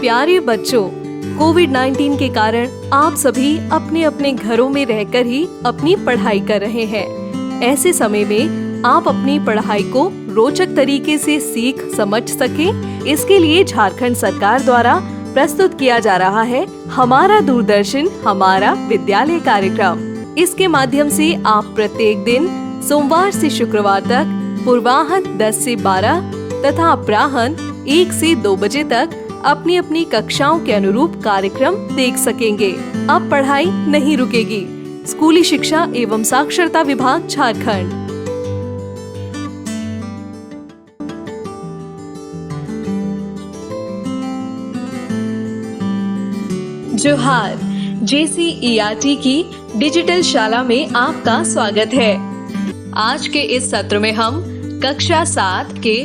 प्यारे बच्चों, कोविड-19 के कारण आप सभी अपने अपने घरों में रहकर ही अपनी पढ़ाई कर रहे हैं। ऐसे समय में आप अपनी पढ़ाई को रोचक तरीके से सीख समझ सकें, इसके लिए झारखंड सरकार द्वारा प्रस्तुत किया जा रहा है हमारा दूरदर्शन हमारा विद्यालय कार्यक्रम। इसके माध्यम से आप प्रत्येक दिन सोमवार से शुक्रवार तक पूर्वाह्न 10 से 12 तथा अपराह्न 1 से 2 बजे तक अपनी अपनी कक्षाओं के अनुरूप कार्यक्रम देख सकेंगे। अब पढ़ाई नहीं रुकेगी। स्कूली शिक्षा एवं साक्षरता विभाग झारखंड। जोहार, JCERT की डिजिटल शाला में आपका स्वागत है। आज के इस सत्र में हम कक्षा 7 के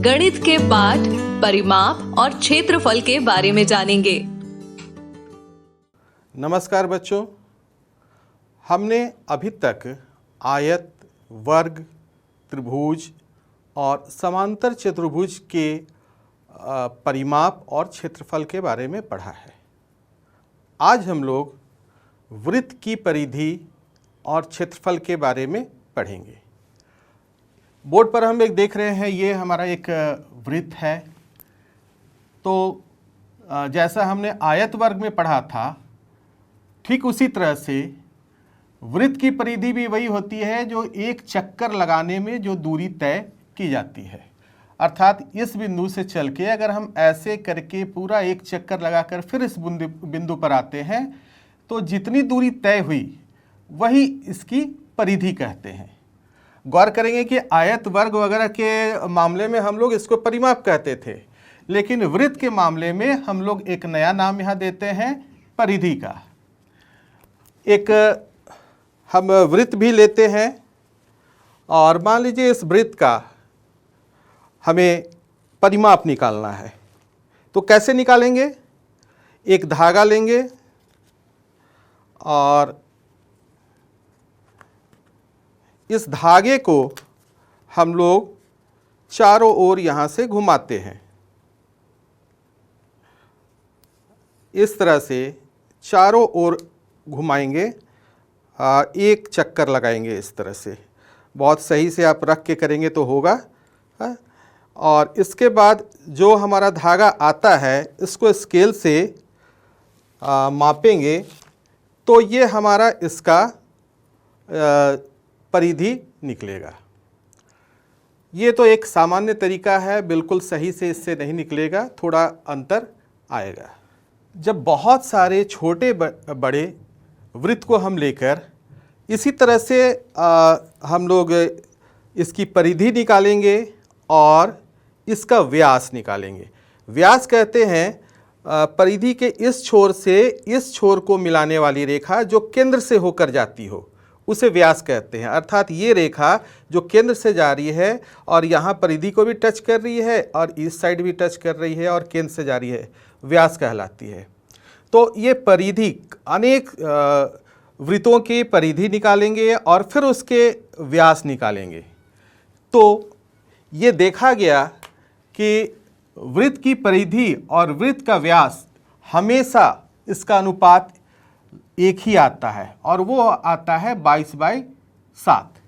गणित के पाठ परिमाप और क्षेत्रफल के बारे में जानेंगे। नमस्कार बच्चों, हमने अभी तक आयत, वर्ग, त्रिभुज और समांतर चतुर्भुज के परिमाप और क्षेत्रफल के बारे में पढ़ा है। आज हम लोग वृत्त की परिधि और क्षेत्रफल के बारे में पढ़ेंगे। बोर्ड पर हम एक देख रहे हैं, ये हमारा एक वृत्त है। तो जैसा हमने आयत वर्ग में पढ़ा था, ठीक उसी तरह से वृत्त की परिधि भी वही होती है जो एक चक्कर लगाने में जो दूरी तय की जाती है। अर्थात इस बिंदु से चल के अगर हम ऐसे करके पूरा एक चक्कर लगाकर फिर इस बिंदु पर आते हैं तो जितनी दूरी तय हुई वही इसकी परिधि कहते हैं। गौर करेंगे कि आयत, वर्ग वगैरह के मामले में हम लोग इसको परिमाप कहते थे, लेकिन वृत्त के मामले में हम लोग एक नया नाम यहाँ देते हैं, परिधि का। एक हम वृत्त भी लेते हैं और मान लीजिए इस वृत्त का हमें परिमाप निकालना है, तो कैसे निकालेंगे? एक धागा लेंगे और इस धागे को हम लोग चारों ओर यहाँ से घुमाते हैं। इस तरह से चारों ओर घुमाएंगे, एक चक्कर लगाएंगे इस तरह से। बहुत सही से आप रख के करेंगे तो होगा। और इसके बाद जो हमारा धागा आता है इसको स्केल से मापेंगे तो ये हमारा इसका परिधि निकलेगा। ये तो एक सामान्य तरीका है, बिल्कुल सही से इससे नहीं निकलेगा, थोड़ा अंतर आएगा। जब बहुत सारे छोटे बड़े वृत्त को हम लेकर इसी तरह से हम लोग इसकी परिधि निकालेंगे और इसका व्यास निकालेंगे। व्यास कहते हैं परिधि के इस छोर से इस छोर को मिलाने वाली रेखा जो केंद्र से होकर जाती हो, उसे व्यास कहते हैं। अर्थात ये रेखा जो केंद्र से जा रही है और यहाँ परिधि को भी टच कर रही है और इस साइड भी टच कर रही है और केंद्र से जा रही है, व्यास कहलाती है। तो ये परिधि, अनेक वृत्तों की परिधि निकालेंगे और फिर उसके व्यास निकालेंगे। तो ये देखा गया कि वृत्त की परिधि और वृत्त का व्यास हमेशा इसका अनुपात एक ही आता है और वो आता है 22/7।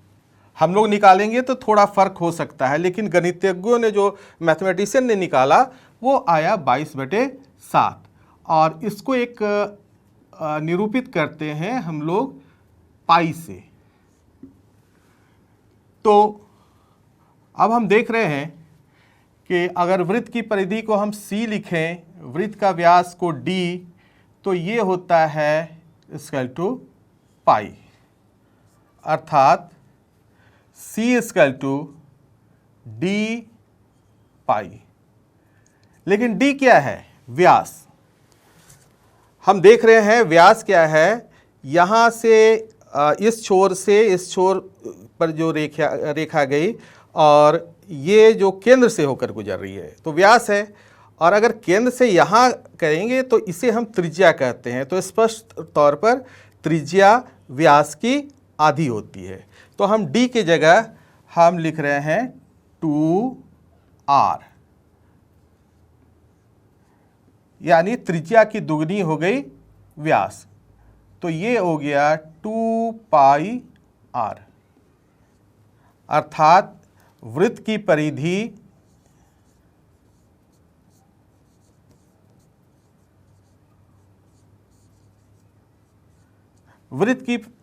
हम लोग निकालेंगे तो थोड़ा फर्क हो सकता है, लेकिन गणितज्ञों ने, जो मैथमेटिशियन ने निकाला, वो आया 22/7। और इसको एक निरूपित करते हैं हम लोग पाई से। तो अब हम देख रहे हैं कि अगर वृत्त की परिधि को हम C लिखें, वृत्त का व्यास को D, तो ये होता है इक्वल टू पाई। अर्थात C इक्वल टू D पाई। लेकिन D क्या है? व्यास। हम देख रहे हैं व्यास क्या है। यहाँ से इस छोर से इस छोर पर जो रेखा गई और ये जो केंद्र से होकर गुजर रही है, तो व्यास है। और अगर केंद्र से यहाँ करेंगे तो इसे हम त्रिज्या कहते हैं। तो स्पष्ट तौर पर त्रिज्या व्यास की आधी होती है। तो हम D की जगह हम लिख रहे हैं 2R। यानी त्रिज्या की दुगनी हो गई व्यास। तो ये हो गया 2 पाई r, अर्थात वृत्त की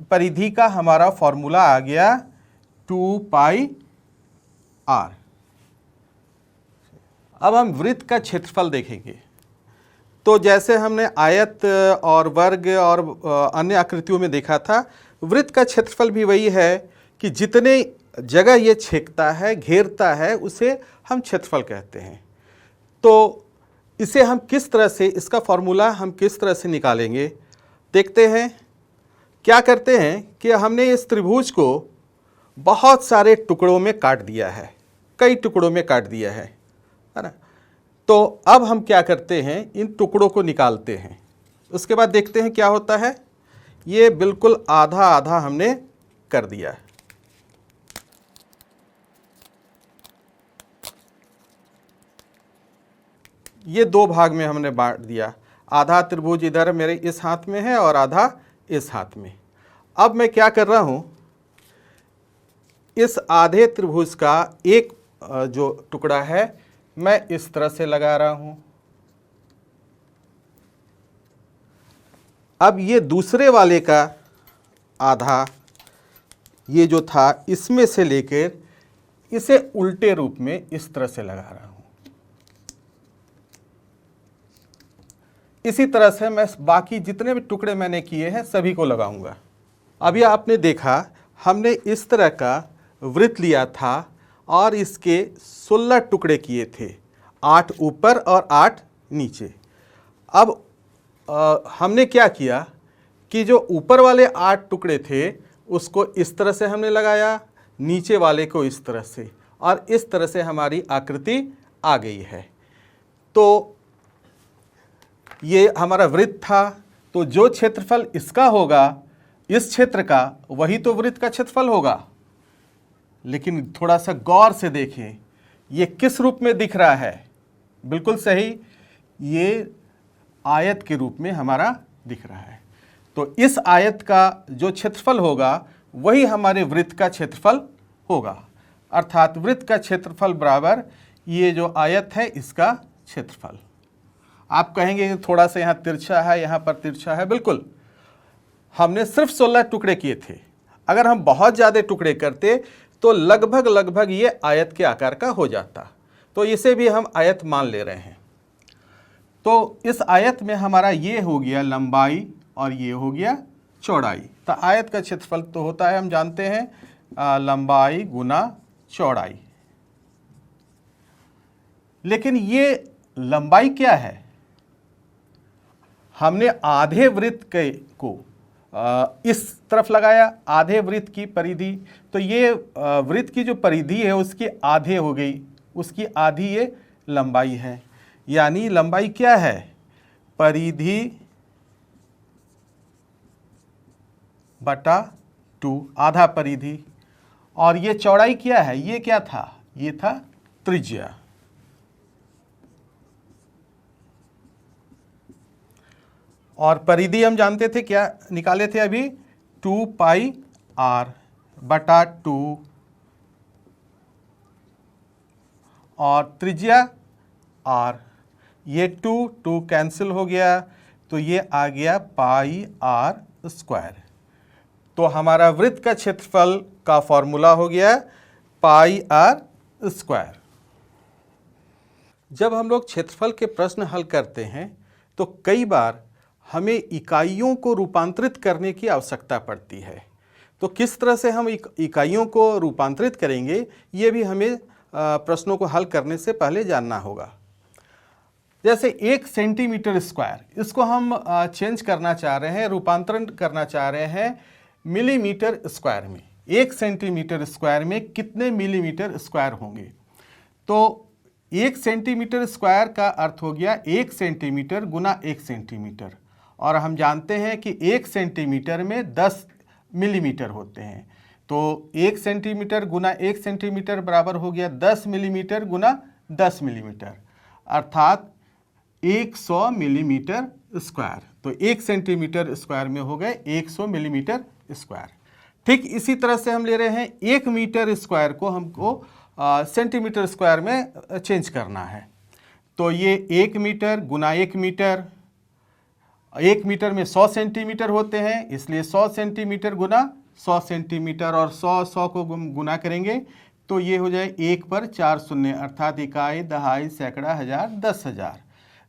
परिधि का हमारा फॉर्मूला आ गया 2 पाई r। अब हम वृत्त का क्षेत्रफल देखेंगे। तो जैसे हमने आयत और वर्ग और अन्य आकृतियों में देखा था, वृत्त का क्षेत्रफल भी वही है कि जितने जगह ये छेदता है, घेरता है, उसे हम क्षेत्रफल कहते हैं। तो इसे हम किस तरह से, इसका फॉर्मूला हम किस तरह से निकालेंगे, देखते हैं। क्या करते हैं कि हमने इस त्रिभुज को बहुत सारे टुकड़ों में काट दिया है, कई टुकड़ों में काट दिया है ना। तो अब हम क्या करते हैं, इन टुकड़ों को निकालते हैं। उसके बाद देखते हैं क्या होता है। ये बिल्कुल आधा आधा हमने कर दिया है। ये 2 भाग में हमने बांट दिया। आधा त्रिभुज इधर मेरे इस हाथ में है और आधा इस हाथ में। अब मैं क्या कर रहा हूं, इस आधे त्रिभुज का एक जो टुकड़ा है मैं इस तरह से लगा रहा हूं। अब ये दूसरे वाले का आधा, ये जो था, इसमें से लेकर इसे उल्टे रूप में इस तरह से लगा रहा हूं। इसी तरह से मैं बाकी जितने भी टुकड़े मैंने किए हैं सभी को लगाऊंगा। अभी आपने देखा, हमने इस तरह का वृत्त लिया था और इसके 16 टुकड़े किए थे, 8 ऊपर और 8 नीचे। अब हमने क्या किया कि जो ऊपर वाले 8 टुकड़े थे उसको इस तरह से हमने लगाया, नीचे वाले को इस तरह से, और इस तरह से हमारी आकृति आ गई है। तो ये हमारा वृत्त था। तो जो क्षेत्रफल इसका होगा, इस क्षेत्र का, वही तो वृत्त का क्षेत्रफल होगा। लेकिन थोड़ा सा गौर से देखें, ये किस रूप में दिख रहा है। बिल्कुल सही, ये आयत के रूप में हमारा दिख रहा है। तो इस आयत का जो क्षेत्रफल होगा वही हमारे वृत्त का क्षेत्रफल होगा। अर्थात वृत्त का क्षेत्रफल बराबर ये जो आयत है इसका क्षेत्रफल। आप कहेंगे थोड़ा सा यहाँ तिरछा है, यहाँ पर तिरछा है। बिल्कुल, हमने सिर्फ 16 टुकड़े किए थे। अगर हम बहुत ज़्यादा टुकड़े करते तो लगभग ये आयत के आकार का हो जाता। तो इसे भी हम आयत मान ले रहे हैं। तो इस आयत में हमारा ये हो गया लंबाई और ये हो गया चौड़ाई। तो आयत का क्षेत्रफल तो होता है, हम जानते हैं, लंबाई गुना चौड़ाई। लेकिन ये लंबाई क्या है, हमने आधे वृत्त को इस तरफ लगाया, आधे वृत्त की परिधि। तो ये वृत्त की जो परिधि है उसकी आधे हो गई, उसकी आधी ये लंबाई है। यानी लंबाई क्या है, परिधि बटा 2, आधा परिधि। और ये चौड़ाई क्या है, ये क्या था, ये था त्रिज्या। और परिधि हम जानते थे, क्या निकाले थे अभी, 2 पाई r बटा 2, और त्रिज्या r। ये 2 कैंसिल हो गया, तो ये आ गया पाई r स्क्वायर। तो हमारा वृत्त का क्षेत्रफल का फॉर्मूला हो गया पाई r स्क्वायर। जब हम लोग क्षेत्रफल के प्रश्न हल करते हैं तो कई बार हमें इकाइयों को रूपांतरित करने की आवश्यकता पड़ती है। तो किस तरह से हम इकाइयों को रूपांतरित करेंगे, ये भी हमें प्रश्नों को हल करने से पहले जानना होगा। जैसे 1 सेंटीमीटर स्क्वायर, इसको हम चेंज करना चाह रहे हैं, रूपांतरण करना चाह रहे हैं मिलीमीटर स्क्वायर में। 1 सेंटीमीटर स्क्वायर में कितने मिलीमीटर स्क्वायर होंगे। तो 1 सेंटीमीटर स्क्वायर का अर्थ हो गया 1 सेंटीमीटर गुना 1 सेंटीमीटर। और हम जानते हैं कि 1 सेंटीमीटर में 10 मिलीमीटर होते हैं। तो 1 सेंटीमीटर गुना 1 सेंटीमीटर बराबर हो गया 10 मिलीमीटर गुना 10 मिलीमीटर। अर्थात 100 मिलीमीटर स्क्वायर। तो 1 सेंटीमीटर स्क्वायर में हो गए 100 मिलीमीटर स्क्वायर। ठीक इसी तरह से हम ले रहे हैं 1 मीटर स्क्वायर को हमको सेंटीमीटर स्क्वायर में चेंज करना है। तो ये 1 मीटर गुना 1 मीटर, 1 मीटर में 100 सेंटीमीटर होते हैं, इसलिए 100 सेंटीमीटर गुना 100 सेंटीमीटर, और 100 को गुना करेंगे तो ये हो जाए 1 पर 4 शून्य, अर्थात इकाई, दहाई, सैकड़ा, हजार, 10,000,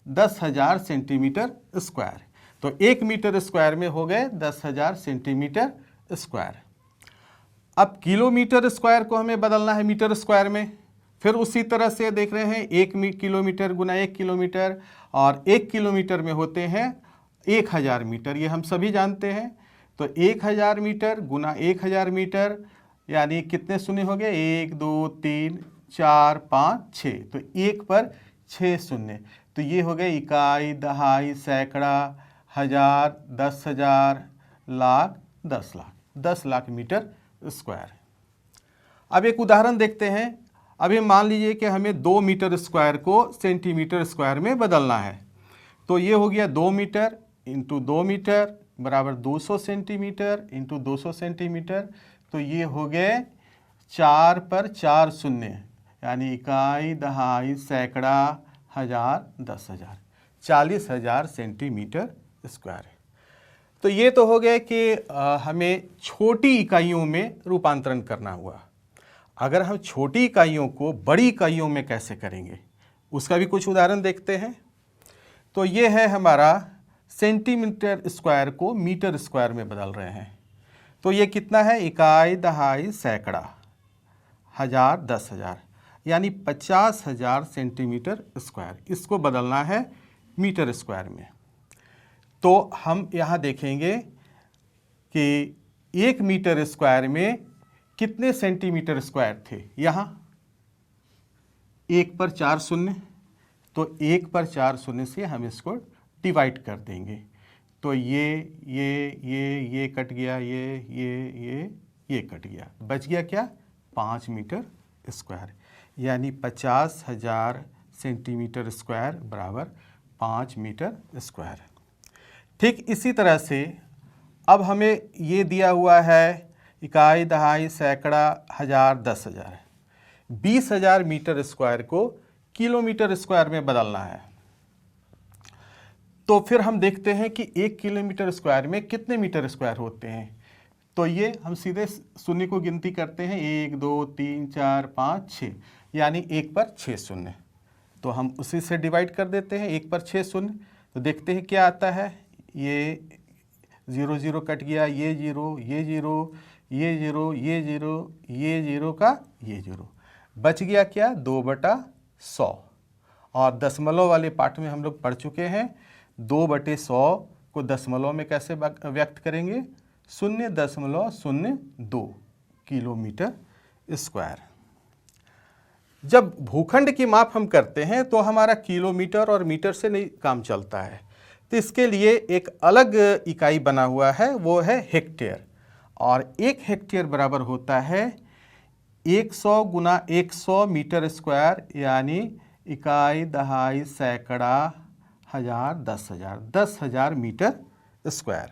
10,000 सेंटीमीटर स्क्वायर। तो 1 मीटर स्क्वायर में हो गए 10,000 सेंटीमीटर स्क्वायर। अब किलोमीटर स्क्वायर को हमें बदलना है मीटर स्क्वायर में। फिर उसी तरह से देख रहे हैं 1 किलोमीटर गुना 1 किलोमीटर, और 1 किलोमीटर में होते हैं 1,000 मीटर, ये हम सभी जानते हैं। तो 1,000 मीटर गुना 1,000 मीटर, यानी कितने शून्य हो गए, 1 2 3 4 5 6, तो 1 पर 6 शून्य। तो ये हो गए इकाई, दहाई, सैकड़ा, हजार, 10,000, लाख, 10 लाख, 10 लाख मीटर स्क्वायर। अब एक उदाहरण देखते हैं। अभी मान लीजिए कि हमें 2 मीटर स्क्वायर को सेंटीमीटर स्क्वायर में बदलना है। तो ये हो गया 2 मीटर इंटू 2 मीटर बराबर 200 सेंटीमीटर इंटू 200 सेंटीमीटर। तो ये हो गए 4 पर 4 शून्य, यानी इकाई, दहाई, सैकड़ा, हजार, 10,000, 40,000 सेंटीमीटर स्क्वायर। तो ये तो हो गया कि हमें छोटी इकाइयों में रूपांतरण करना हुआ। अगर हम छोटी इकाइयों को बड़ी इकाइयों में कैसे करेंगे, उसका भी कुछ उदाहरण देखते हैं। तो ये है हमारा सेंटीमीटर स्क्वायर को मीटर स्क्वायर में बदल रहे हैं। तो ये कितना है, इकाई, दहाई, सैकड़ा, हजार, 10,000, यानी 50,000 सेंटीमीटर स्क्वायर। इसको बदलना है मीटर स्क्वायर में। तो हम यहाँ देखेंगे कि 1 मीटर स्क्वायर में कितने सेंटीमीटर स्क्वायर थे। यहाँ 1 पर 4 शून्य, तो 1 पर 4 शून्य से हम इसको डिवाइड कर देंगे। तो ये कट गया, ये कट गया, बच गया क्या, 5 मीटर स्क्वायर, यानी 50,000 सेंटीमीटर स्क्वायर बराबर 5 मीटर स्क्वायर। ठीक इसी तरह से अब हमें ये दिया हुआ है इकाई, दहाई, सैकड़ा, हजार, 10,000, 20,000 मीटर स्क्वायर को किलोमीटर स्क्वायर में बदलना है। तो फिर हम देखते हैं कि 1 किलोमीटर स्क्वायर में कितने मीटर स्क्वायर होते हैं। तो ये हम सीधे शून्य को गिनती करते हैं, 1 2 3 4 5 6, यानी 1 पर 6 शून्य। तो हम उसी से डिवाइड कर देते हैं, 1 पर 6 शून्य। तो देखते हैं क्या आता है, ये 0 0 कट गया, ये 0, ये 0, ये 0, ये 0, ये 0 का ये 0, बच गया क्या, 2/100। और दशमलव वाले पाठ में हम लोग पढ़ चुके हैं, 2/100 को दशमलव में कैसे व्यक्त करेंगे, 0.02 किलोमीटर स्क्वायर। जब भूखंड की माप हम करते हैं तो हमारा किलोमीटर और मीटर से नहीं काम चलता है। तो इसके लिए एक अलग इकाई बना हुआ है, वो है हेक्टेयर। और 1 हेक्टेयर बराबर होता है 100 गुना 100 मीटर स्क्वायर, यानी इकाई, दहाई, सैकड़ा, हजार, 10,000, 10,000 मीटर स्क्वायर।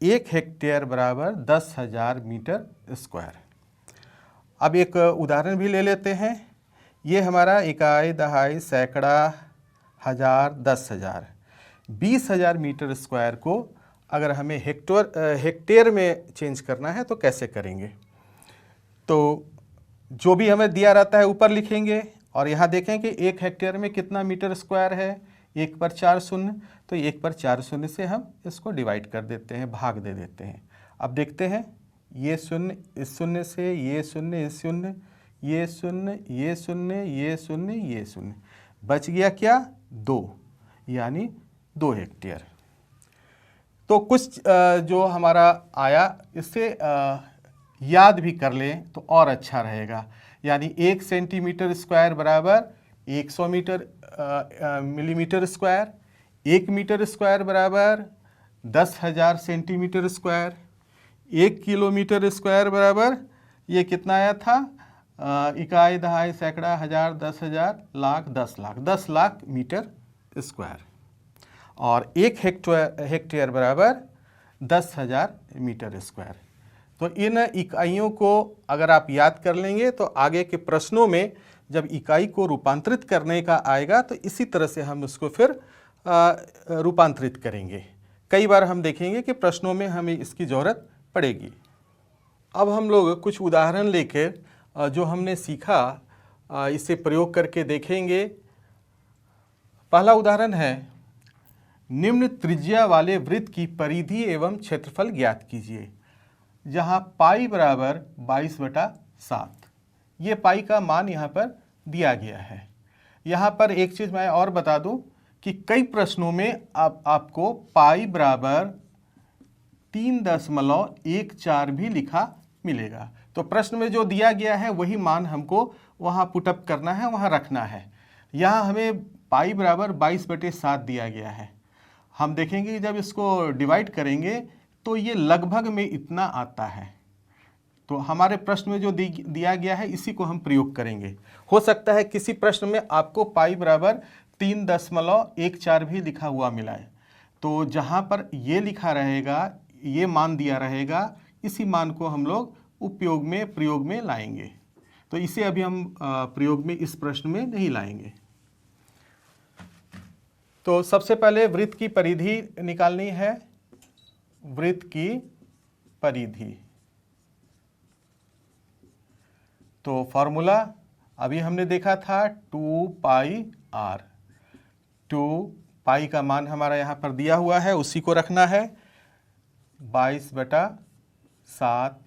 1 हेक्टेयर बराबर 10,000 मीटर स्क्वायर। अब एक उदाहरण भी ले लेते हैं। ये हमारा इकाई, दहाई, सैकड़ा, हजार, 10,000, 20,000 मीटर स्क्वायर को अगर हमें हेक्टेयर में चेंज करना है तो कैसे करेंगे। तो जो भी हमें दिया रहता है ऊपर लिखेंगे, और यहाँ देखें कि 1 हेक्टेयर में कितना मीटर स्क्वायर है, 1 पर 4 शून्य। तो 1 पर 4 शून्य से हम इसको डिवाइड कर देते हैं, भाग दे देते हैं। अब देखते हैं, ये शून्य इस शून्य से, ये शून्य इस शून्य, ये शून्य, ये शून्य, ये शून्य, ये शून्य, बच गया क्या, 2, यानी 2 हेक्टेयर। तो कुछ जो हमारा आया इससे याद भी कर लें तो और अच्छा रहेगा। यानी 1 सेंटीमीटर स्क्वायर बराबर 100 मिलीमीटर स्क्वायर, 1 मीटर स्क्वायर बराबर 10,000 सेंटीमीटर स्क्वायर, 1 किलोमीटर स्क्वायर बराबर ये कितना आया था, इकाई, दहाई, सैकड़ा, हजार, 10,000, लाख, 10 लाख, 10 लाख मीटर स्क्वायर और 1 हेक्टेयर बराबर 10,000 मीटर स्क्वायर। तो इन इकाइयों को अगर आप याद कर लेंगे तो आगे के प्रश्नों में जब इकाई को रूपांतरित करने का आएगा तो इसी तरह से हम उसको फिर रूपांतरित करेंगे। कई बार हम देखेंगे कि प्रश्नों में हमें इसकी ज़रूरत पड़ेगी। अब हम लोग कुछ उदाहरण लेकर जो हमने सीखा इसे प्रयोग करके देखेंगे। पहला उदाहरण है, निम्न त्रिज्या वाले वृत्त की परिधि एवं क्षेत्रफल ज्ञात कीजिए, जहां पाई बराबर 22/7। ये पाई का मान यहाँ पर दिया गया है। यहाँ पर एक चीज़ मैं और बता दूं कि कई प्रश्नों में आपको पाई बराबर 3.14 भी लिखा मिलेगा। तो प्रश्न में जो दिया गया है वही मान हमको वहाँ पुटअप करना है, वहाँ रखना है। यहाँ हमें पाई बराबर 22/7 दिया गया है। हम देखेंगे कि जब इसको डिवाइड करेंगे तो ये लगभग में इतना आता है। तो हमारे प्रश्न में जो दिया गया है इसी को हम प्रयोग करेंगे। हो सकता है किसी प्रश्न में आपको पाई बराबर 3.14 भी लिखा हुआ मिला है, तो जहाँ पर ये लिखा रहेगा, ये मान दिया रहेगा, इसी मान को हम लोग प्रयोग में लाएंगे। तो इसे अभी हम प्रयोग में इस प्रश्न में नहीं लाएंगे। तो सबसे पहले वृत्त की परिधि निकालनी है। वृत्त की परिधि, तो फॉर्मूला अभी हमने देखा था 2πr। 2π का मान हमारा यहाँ पर दिया हुआ है, उसी को रखना है। 22/7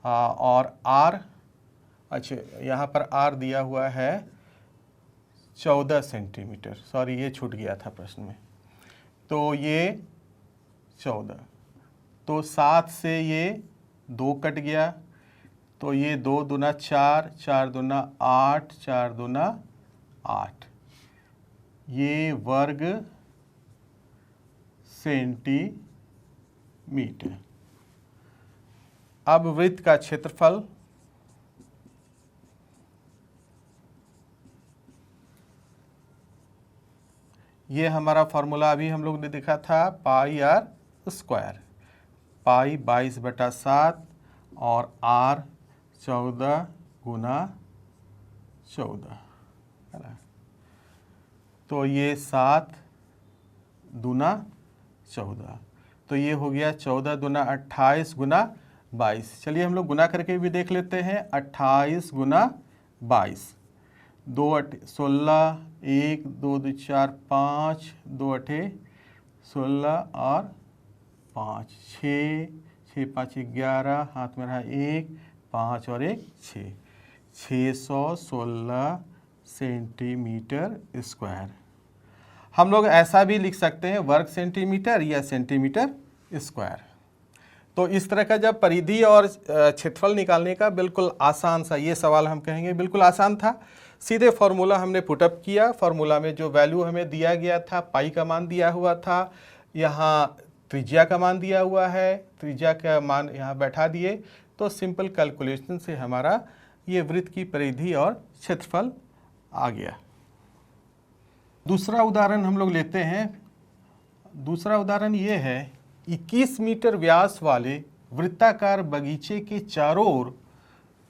और r, अच्छा यहाँ पर r दिया हुआ है 14 सेंटीमीटर। सॉरी, ये छूट गया था प्रश्न में। तो ये 14, तो 7 से ये 2 कट गया, तो ये 2 दूना 4, 4 दूना 8, 4 दूना 8, ये वर्ग सेंटीमीटर। अब वृत्त का क्षेत्रफल, ये हमारा फॉर्मूला अभी हम लोग ने देखा था पाई आर स्क्वायर। पाई 22/7 और r 14 गुना 14 है ना। तो ये 7 दूना 14, तो ये हो गया 14 दूना 28 गुना 22। चलिए हम लोग गुना करके भी देख लेते हैं। 28 गुना 22, 2 8 16, 1 2 2 4 5, 2 8 16 और 5, 6 6 5 11, हाथ में रहा 1, 5 और 1 6, 616 सेंटीमीटर स्क्वायर। हम लोग ऐसा भी लिख सकते हैं वर्ग सेंटीमीटर या सेंटीमीटर स्क्वायर। तो इस तरह का जब परिधि और क्षेत्रफल निकालने का बिल्कुल आसान सा ये सवाल हम कहेंगे बिल्कुल आसान था। सीधे फार्मूला हमने पुटअप किया। फार्मूला में जो वैल्यू हमें दिया गया था, पाई का मान दिया हुआ था, यहाँ त्रिज्या का मान दिया हुआ है, त्रिज्या का मान यहाँ बैठा दिए, तो सिंपल कैलकुलेशन से हमारा ये वृत्त की परिधि और क्षेत्रफल आ गया। दूसरा उदाहरण हम लोग लेते हैं। दूसरा उदाहरण ये है, 21 मीटर व्यास वाले वृत्ताकार बगीचे के चारों ओर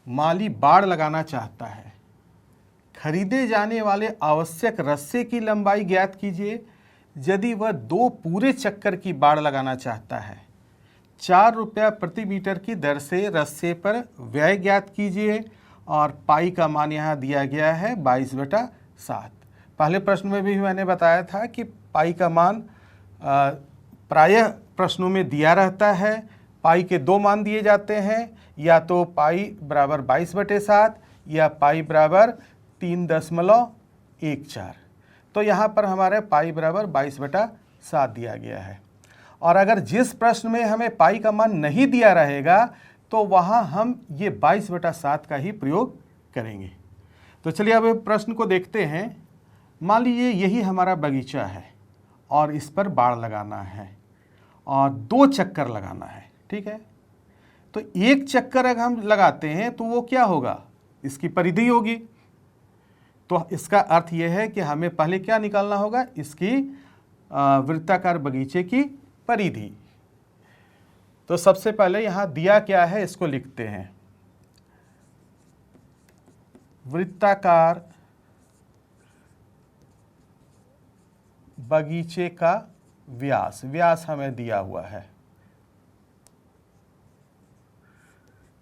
माली बाड़ लगाना चाहता है। खरीदे जाने वाले आवश्यक रस्से की लंबाई ज्ञात कीजिए यदि वह 2 पूरे चक्कर की बाड़ लगाना चाहता है। 4 रुपया प्रति मीटर की दर से रस्से पर व्यय ज्ञात कीजिए और पाई का मान यहाँ दिया गया है 22/7। पहले प्रश्न में भी मैंने बताया था कि पाई का मान प्रायः प्रश्नों में दिया रहता है। पाई के 2 मान दिए जाते हैं, या तो पाई बराबर 22/7 या पाई बराबर 3.14। तो यहाँ पर हमारे पाई बराबर 22/7 दिया गया है। और अगर जिस प्रश्न में हमें पाई का मान नहीं दिया रहेगा तो वहाँ हम ये 22/7 का ही प्रयोग करेंगे। तो चलिए अब प्रश्न को देखते हैं। मान लीजिए यही हमारा बगीचा है और इस पर बाड़ लगाना है और 2 चक्कर लगाना है, ठीक है। तो 1 चक्कर अगर हम लगाते हैं तो वो क्या होगा, इसकी परिधि होगी। तो इसका अर्थ यह है कि हमें पहले क्या निकालना होगा, इसकी वृत्ताकार बगीचे की परिधि। तो सबसे पहले यहाँ दिया क्या है इसको लिखते हैं। वृत्ताकार बगीचे का व्यास, व्यास हमें दिया हुआ है,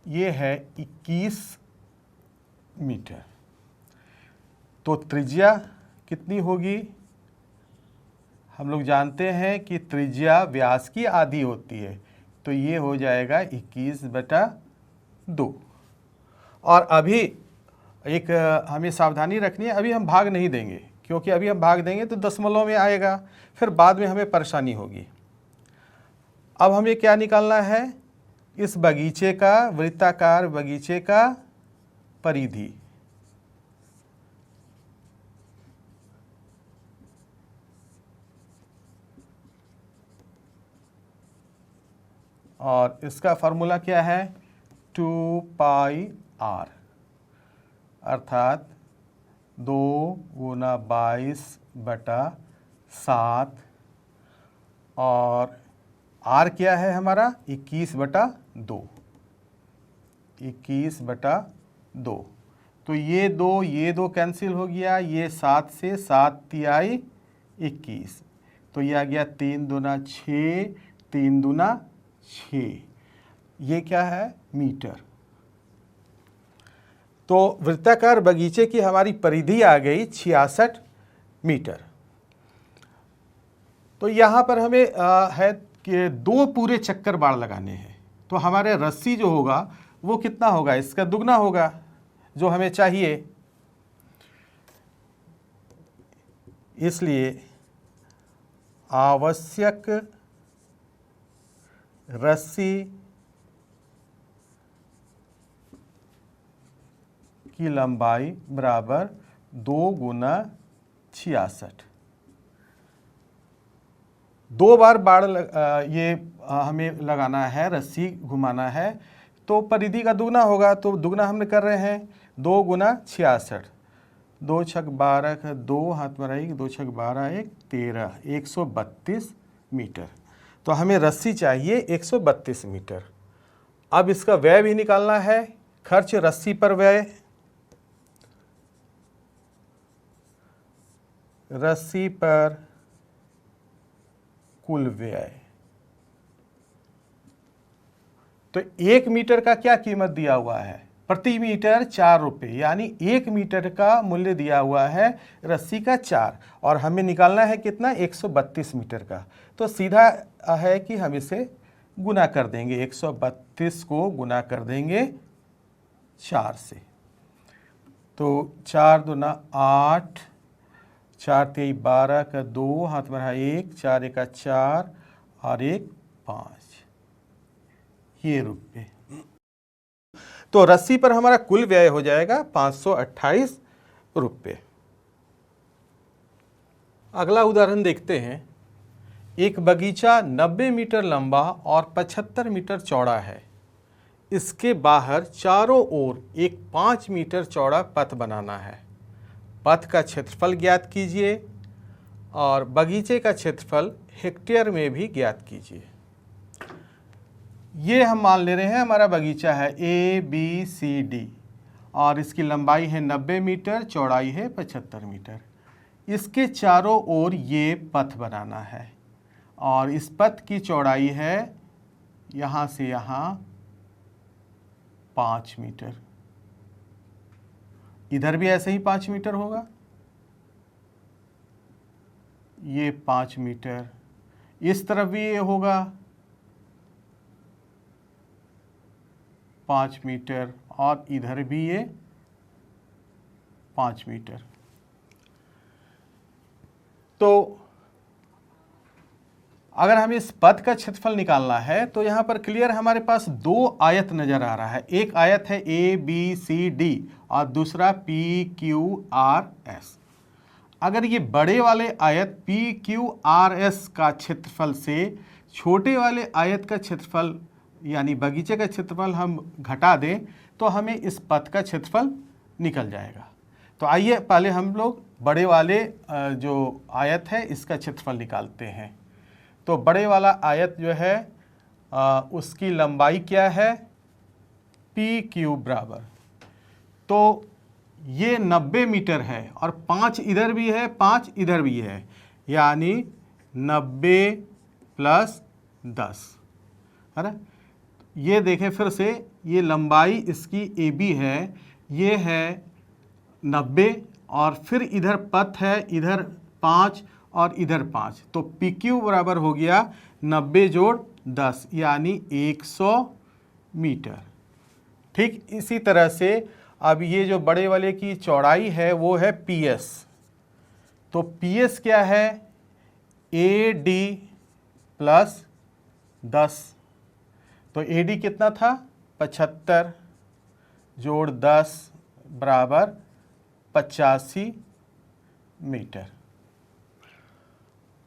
ये है 21 मीटर। तो त्रिज्या कितनी होगी, हम लोग जानते हैं कि त्रिज्या व्यास की आधी होती है, तो ये हो जाएगा 21/2। और अभी एक हमें सावधानी रखनी है, अभी हम भाग नहीं देंगे, क्योंकि अभी हम भाग देंगे तो दशमलव में आएगा, फिर बाद में हमें परेशानी होगी। अब हमें क्या निकालना है, इस बगीचे का, वृत्ताकार बगीचे का परिधि। और इसका फार्मूला क्या है, 2πr, अर्थात 2 × 22/7, और r क्या है हमारा 21/2, 21/2। तो ये दो कैंसिल हो गया, ये 7 से 7 तिहाई 21, तो ये आ गया 3 दूना 6, 3 दूना 6, ये क्या है मीटर। तो वृत्ताकार बगीचे की हमारी परिधि आ गई 66 मीटर। तो यहाँ पर हमें है कि 2 पूरे चक्कर बाड़ लगाने हैं, तो हमारे रस्सी जो होगा वो कितना होगा, इसका दुगना होगा जो हमें चाहिए। इसलिए आवश्यक रस्सी की लंबाई बराबर 2 × 66। 2 बार बाड़ ये हमें लगाना है, रस्सी घुमाना है, तो परिधि का दुगना होगा, तो दुगना हमने कर रहे हैं 2 × 66, 2 छक 12 का 2 हाथ में रहेगी, 2 छक 12 1 13, 132 मीटर। तो हमें रस्सी चाहिए 132 मीटर। अब इसका व्यय भी निकालना है, खर्च रस्सी पर व्यय, रस्सी पर कुल व्यय। तो 1 मीटर का क्या कीमत दिया हुआ है, प्रति मीटर 4 रुपये, यानी 1 मीटर का मूल्य दिया हुआ है रस्सी का 4, और हमें निकालना है कितना 132 मीटर का। तो सीधा है कि हम इसे गुना कर देंगे, 132 को गुना कर देंगे 4 से। तो 4 दूना 8, 4 तेई 12 का 2 हाथ में रहा 1, 4 1 4 और 1 5, ये रुपये। तो रस्सी पर हमारा कुल व्यय हो जाएगा 528 रुपये। अगला उदाहरण देखते हैं। एक बगीचा 90 मीटर लंबा और 75 मीटर चौड़ा है। इसके बाहर चारों ओर एक 5 मीटर चौड़ा पथ बनाना है। पथ का क्षेत्रफल ज्ञात कीजिए और बगीचे का क्षेत्रफल हेक्टेयर में भी ज्ञात कीजिए। ये हम मान ले रहे हैं हमारा बगीचा है ABCD और इसकी लंबाई है 90 मीटर, चौड़ाई है 75 मीटर। इसके चारों ओर ये पथ बनाना है और इस पथ की चौड़ाई है यहाँ से यहाँ 5 मीटर। इधर भी ऐसे ही 5 मीटर होगा, ये 5 मीटर, इस तरफ भी ये होगा 5 मीटर और इधर भी ये 5 मीटर। तो अगर हमें इस पथ का क्षेत्रफल निकालना है तो यहाँ पर क्लियर हमारे पास 2 आयत नजर आ रहा है। एक आयत है ABCD और दूसरा PQRS। अगर ये बड़े वाले आयत PQRS का क्षेत्रफल से छोटे वाले आयत का क्षेत्रफल यानी बगीचे का क्षेत्रफल हम घटा दें तो हमें इस पथ का क्षेत्रफल निकल जाएगा। तो आइए पहले हम लोग बड़े वाले जो आयत है इसका क्षेत्रफल निकालते हैं। तो बड़े वाला आयत जो है उसकी लंबाई क्या है, पी क्यूब बराबर, तो ये 90 मीटर है और 5 इधर भी है 5 इधर भी है, यानी 90 प्लस 10, है ना। ये देखें फिर से, ये लंबाई इसकी ए बी है, ये है 90 और फिर इधर पथ है, इधर 5 और इधर 5, तो पी क्यू बराबर हो गया 90 जोड़ 10 यानी 100 मीटर। ठीक इसी तरह से अब ये जो बड़े वाले की चौड़ाई है वो है पी एस, तो पी एस क्या है, ए डी प्लस 10, तो ए डी कितना था 75 जोड़ 10 बराबर 85 मीटर।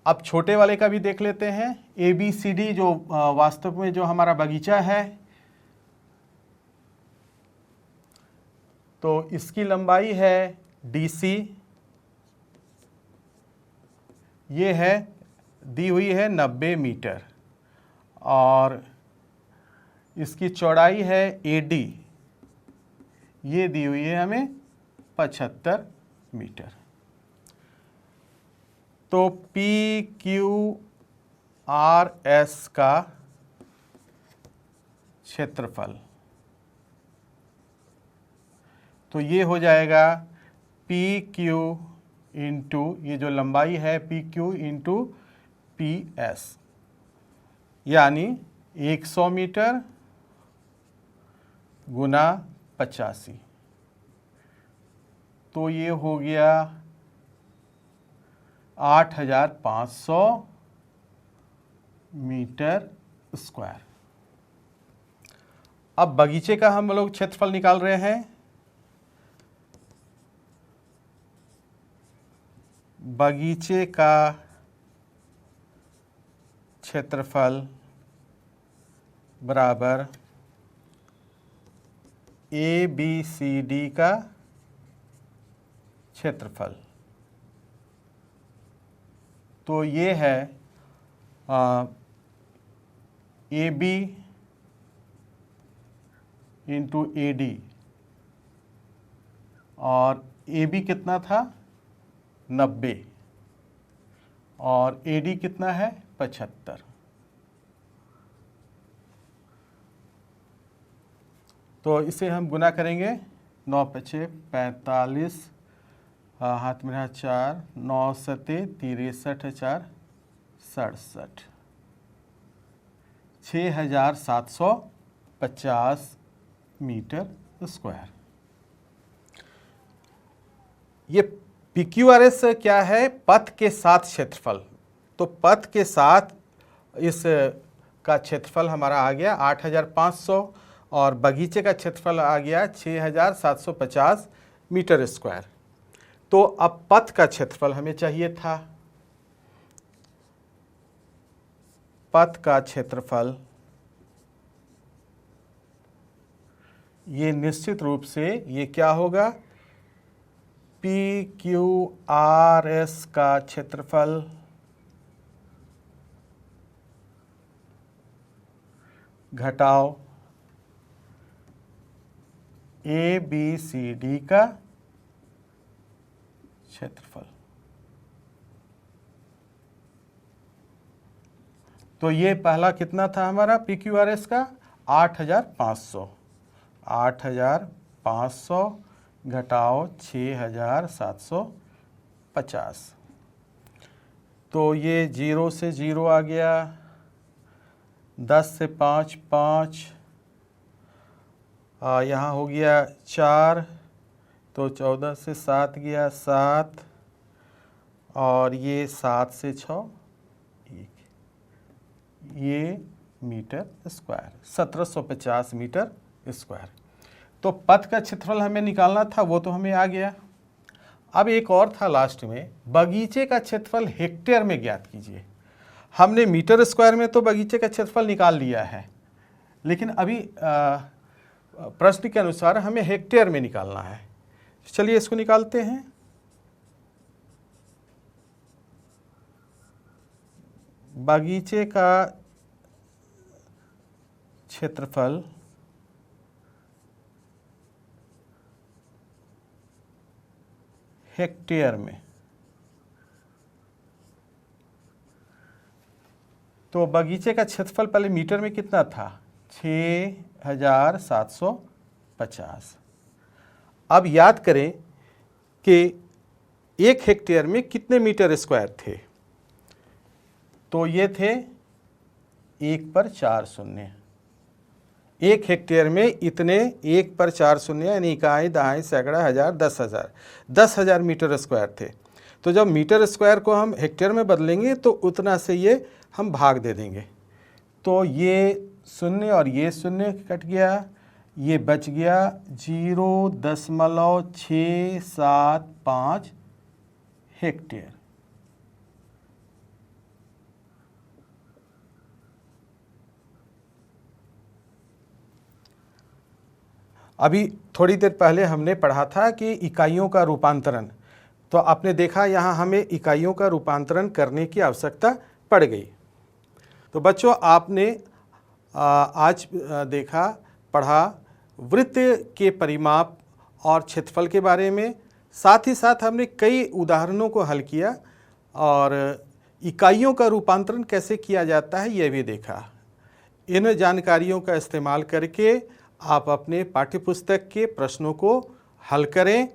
अब छोटे वाले का भी देख लेते हैं, ए बी सी डी जो वास्तव में जो हमारा बगीचा है, तो इसकी लंबाई है डी सी, ये है दी हुई है 90 मीटर और इसकी चौड़ाई है ए डी, ये दी हुई है हमें 75 मीटर। तो पी क्यू आर एस का क्षेत्रफल, तो ये हो जाएगा पी क्यू इंटू ये जो लंबाई है P Q into P S, यानी 100 मीटर गुना 85, तो ये हो गया 8500 मीटर स्क्वायर। अब बगीचे का हम लोग क्षेत्रफल निकाल रहे हैं। बगीचे का क्षेत्रफल बराबर ए बी सी डी का क्षेत्रफल, तो ये है A B into A D, और ए बी कितना था 90 और ए डी कितना है 75, तो इसे हम गुना करेंगे 9 पचे 45, हाथ में रहा 4, 9 सते 63 4 67, 6750 मीटर स्क्वायर। ये PQRS क्या है, पथ के साथ क्षेत्रफल, तो पथ के साथ इस का क्षेत्रफल हमारा आ गया 8500 और बगीचे का क्षेत्रफल आ गया 6750 मीटर स्क्वायर। तो अब पथ का क्षेत्रफल हमें चाहिए था, पथ का क्षेत्रफल ये निश्चित रूप से ये क्या होगा, PQRS का क्षेत्रफल घटाओ ABCD का क्षेत्रफल। तो ये पहला कितना था हमारा PQRS का 8500, 8500 घटाओ 6750, तो ये 0 से 0 आ गया, 10 से 5 5, यहाँ हो गया 4, तो 14 से 7 गया 7, और ये 7 से 6 1, ये मीटर स्क्वायर 1750 मीटर स्क्वायर। तो पथ का क्षेत्रफल हमें निकालना था, वो तो हमें आ गया। अब एक और था लास्ट में, बगीचे का क्षेत्रफल हेक्टेयर में ज्ञात कीजिए। हमने मीटर स्क्वायर में तो बगीचे का क्षेत्रफल निकाल लिया है, लेकिन अभी प्रश्न के अनुसार हमें हेक्टेयर में निकालना है। चलिए इसको निकालते हैं। बगीचे का क्षेत्रफल हेक्टेयर में, तो बगीचे का क्षेत्रफल पहले मीटर में कितना था, 6750। अब याद करें कि 1 हेक्टेयर में कितने मीटर स्क्वायर थे, तो ये थे 1 पर 4 शून्य। 1 हेक्टेयर में इतने 1 पर 4 शून्य यानी इकाई, दहाई, सैकड़ा, हजार, 10,000, 10,000 मीटर स्क्वायर थे। तो जब मीटर स्क्वायर को हम हेक्टेयर में बदलेंगे तो उतना से ये हम भाग दे देंगे। तो ये शून्य और ये शून्य कट गया, ये बच गया 0.675 हेक्टेयर। अभी थोड़ी देर पहले हमने पढ़ा था कि इकाइयों का रूपांतरण, तो आपने देखा यहाँ हमें इकाइयों का रूपांतरण करने की आवश्यकता पड़ गई। तो बच्चों आपने आज देखा, पढ़ा वृत्त के परिमाप और क्षेत्रफल के बारे में, साथ ही साथ हमने कई उदाहरणों को हल किया और इकाइयों का रूपांतरण कैसे किया जाता है यह भी देखा। इन जानकारियों का इस्तेमाल करके आप अपने पाठ्यपुस्तक के प्रश्नों को हल करें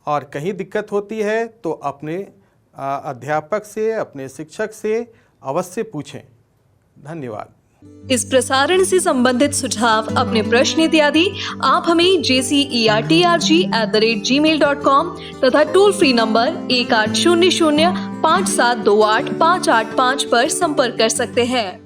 और कहीं दिक्कत होती है तो अपने अध्यापक से, अपने शिक्षक से अवश्य पूछें। धन्यवाद। इस प्रसारण से संबंधित सुझाव, अपने प्रश्न इत्यादि आप हमें jcertrg@gmail.com तथा टोल फ्री नंबर 1800 5728 585 पर संपर्क कर सकते हैं।